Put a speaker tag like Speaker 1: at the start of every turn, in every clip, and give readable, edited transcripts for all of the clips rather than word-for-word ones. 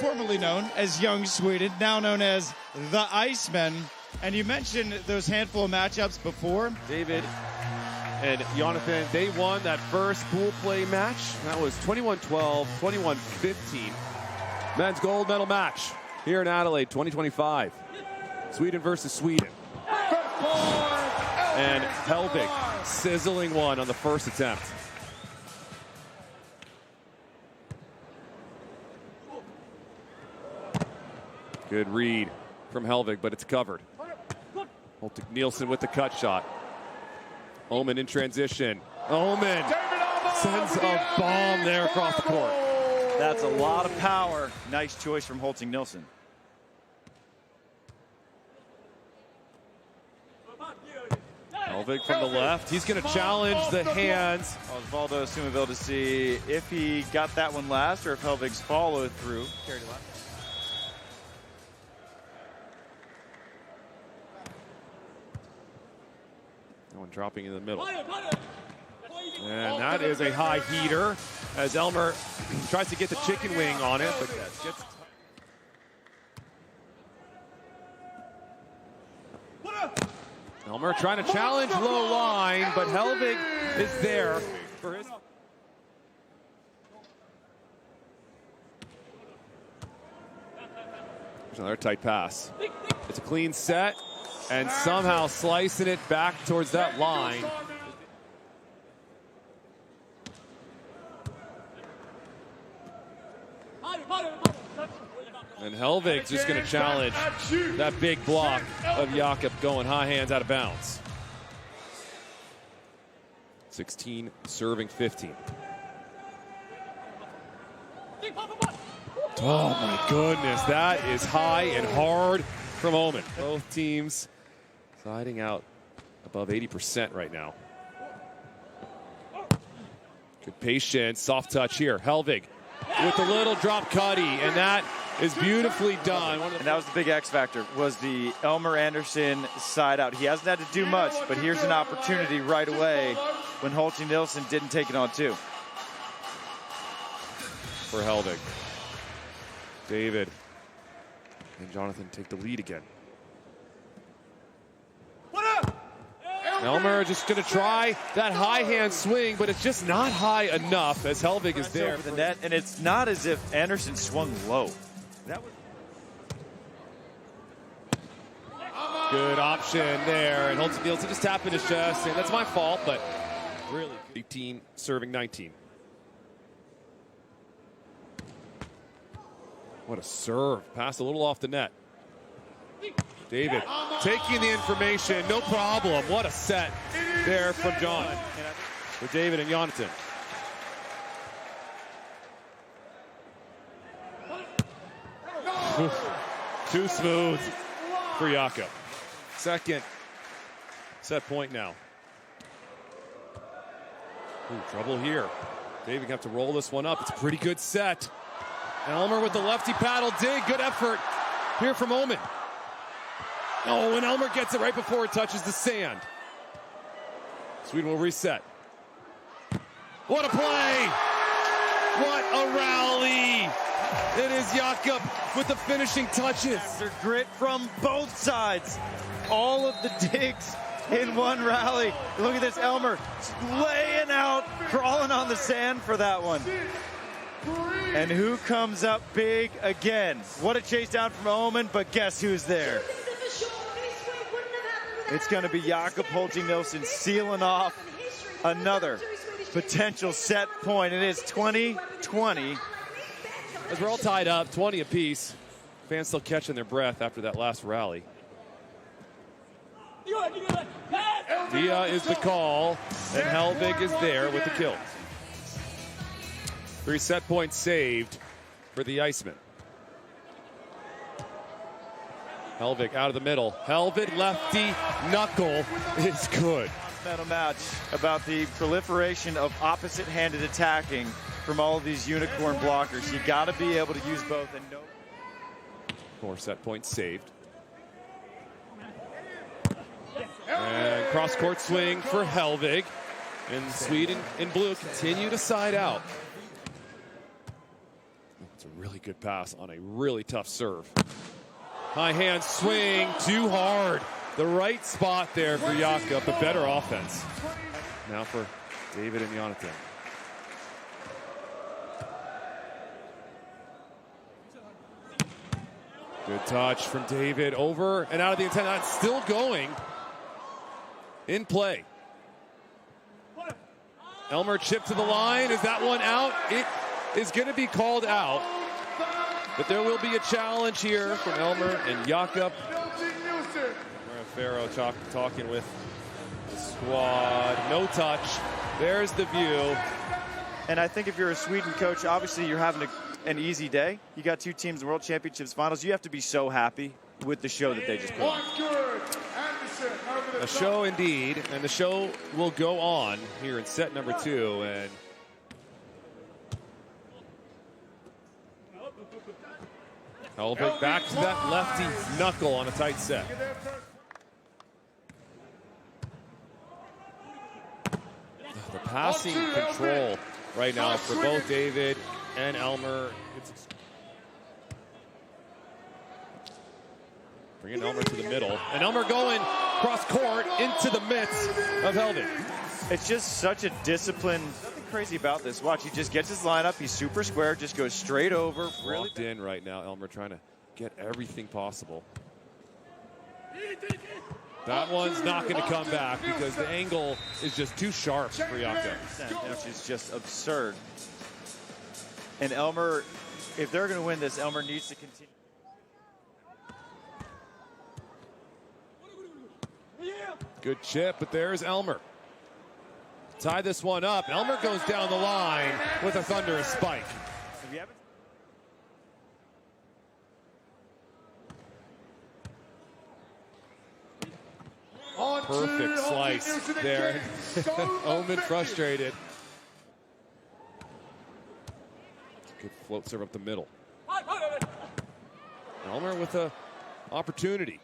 Speaker 1: formerly known as Young Sweden, now known as the Icemen. And you mentioned those handful of matchups before.
Speaker 2: David and Jonathan, they won that first pool play match. That was 21-12, 21-15. Men's gold medal match here in Adelaide 2025. Sweden versus Sweden. And Hellvig sizzling one on the first attempt. Good read from Hellvig, but it's covered. Hölting Nilsson with the cut shot. Åhman in transition. Åhman sends a bomb there across the court.
Speaker 3: That's a lot of power. Nice choice from Hölting Nilsson.
Speaker 2: Hellvig from the left. He's going to challenge the hands.
Speaker 3: Osvaldo soon will be able to see if he got that one last or if Hellvig's follow through. Carried a lot.
Speaker 2: No one dropping in the middle. And that is a high heater as Elmer tries to get the chicken wing on it, but gets... Elmer trying to challenge low line, but Hellvig is there for his... There's another tight pass. It's a clean set, and somehow slicing it back towards that line. And Hellvig's just going to challenge that big block of Jakob going high hands out of bounds. 16 serving 15. Oh my goodness, that is high and hard from Åhman. Both teams siding out above 80% right now. Good patience, soft touch here. Hellvig with the little drop cutty, and that is beautifully done.
Speaker 3: And that was the big X factor, was the Elmer Andersson side out. He hasn't had to do much, but here's an opportunity right away when Hölting Nilsson didn't take it on too.
Speaker 2: For Hellvig. David and Jonathan take the lead again. Elmer just going to try that high hand swing, but it's just not high enough as Hellvig is there.
Speaker 3: Over the net, and it's not as if Andersson swung low. That was
Speaker 2: good option there, and Hölting Nilsson just tapping his chest, and that's my fault, but really 18 serving 19. What a serve. Pass a little off the net. David taking the information, no problem. What a set there from John. For David and Jonathan. Too smooth for Jakob. Second set point now. Ooh, trouble here. David gonna have to roll this one up. It's a pretty good set. Elmer with the lefty paddle dig. Good effort here from Åhman. Oh, and Elmer gets it right before it touches the sand. Sweden will reset. What a play! What a rally! It is Jakob with the finishing touches.
Speaker 3: After grit from both sides. All of the digs in one rally. Look at this, Elmer laying out, crawling on the sand for that one. And who comes up big again? What a chase down from Åhman, but guess who's there? It's going to be Jakob Hölting Nilsson sealing off another potential set point. It is 20-20.
Speaker 2: As we're all tied up, 20 apiece. Fans still catching their breath after that last rally. Dia is the call, and Hellvig is there with the kill. 3 set points saved for the Icemen. Hellvig out of the middle. Hellvig lefty knuckle is good.
Speaker 3: Medal match about the proliferation of opposite-handed attacking from all of these unicorn blockers. You got to be able to use both. And no.
Speaker 2: 4 set points saved. And cross-court swing for Hellvig. And Sweden in blue continue to side out. It's a really good pass on a really tough serve. High hand swing, too hard. The right spot there for Jakob, a better offense. Now for David and Jonathan. Good touch from David, over and out of the antenna. That's still going. In play. Elmer chipped to the line. Is that one out? It is going to be called out. But there will be a challenge here from Elmer and Jakob. Farrow talking with the squad. No touch. There's the view.
Speaker 3: And I think if you're a Sweden coach, obviously you're having an easy day. You got two teams in the World Championships finals. You have to be so happy with the show that they just put on.
Speaker 2: A show indeed, and the show will go on here in set number 2. And Hellvig back to that lefty knuckle on a tight set. The passing control right now for both David and Elmer. Bringing Elmer to the middle. And Elmer going cross court into the midst of Hellvig.
Speaker 3: It's just such a discipline. Nothing crazy about this. Watch, he just gets his lineup. He's super square, just goes straight over.
Speaker 2: Locked in right now. Elmer trying to get everything possible. That one's not going to come back because the angle is just too sharp for Jakob.
Speaker 3: Which is just absurd. And Elmer, if they're going to win this, Elmer needs to continue.
Speaker 2: Good chip, but there's Elmer. Tie this one up. Elmer goes down the line with a thunderous spike. Perfect slice there. Åhman frustrated. Good float serve up the middle. Elmer with a opportunity.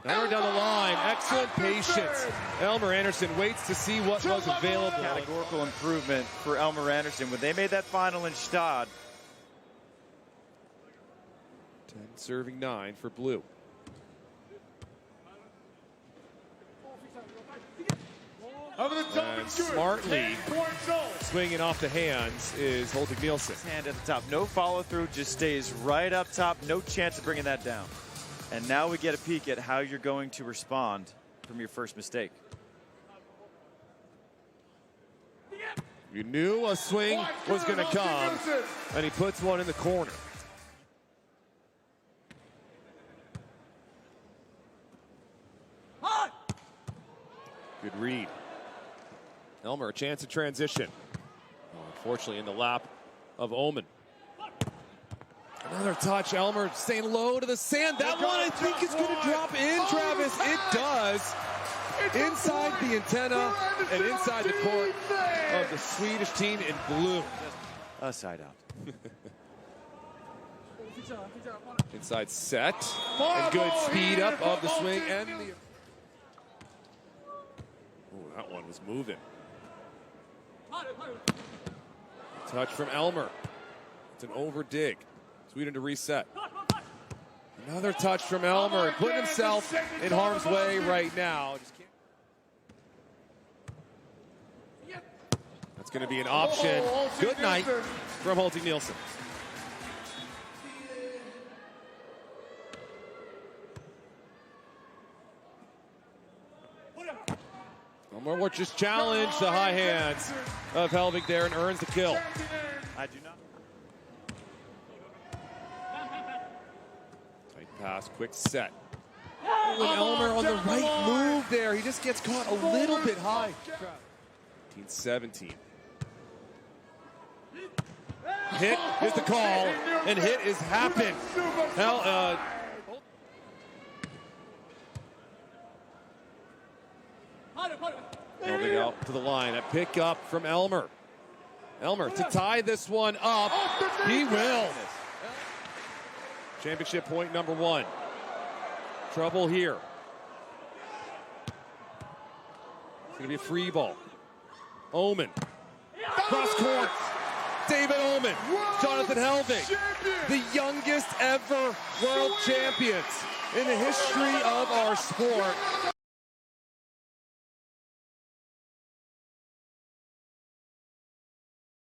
Speaker 2: Elmer down the line. Excellent patience. Elmer Andersson waits to see what was available.
Speaker 3: Categorical improvement for Elmer Andersson when they made that final in Stad.
Speaker 2: 10 serving 9 for blue. And smartly swinging off the hands is Hölting Nilsson.
Speaker 3: Hand at the top. No follow through. Just stays right up top. No chance of bringing that down. And now we get a peek at how you're going to respond from your first mistake.
Speaker 2: You knew a swing was going to come, and he puts one in the corner. Good read. Elmer, a chance of transition. Unfortunately, in the lap of Åhman. Another touch. Elmer staying low to the sand. That one, I think, is going to drop in, Travis. It does. Inside the antenna and inside the court of the Swedish team in blue.
Speaker 3: A side out.
Speaker 2: Inside set. And good speed up of the swing. And the... Ooh, that one was moving. Touch from Elmer. It's an over dig. Sweden to reset. Another touch from Elmer, putting himself in harm's way right now. That's going to be an option. Good night from Hölting Nilsson. Elmer will just challenge the high hands of Hellvig there and earns the kill.
Speaker 3: I do not.
Speaker 2: Pass, quick set. Oh, and Elmer on the right move there. He just gets caught a little bit high. 19-17. Hit is the call, and hit is happened. Hellvig out to the line. A pick up from Elmer. Elmer to tie this one up. He will. Championship point number 1. Trouble here. It's going to be a free ball. Åhman. Cross court. David Åhman, Jonathan Hellvig, the youngest ever world champions in the history of our sport.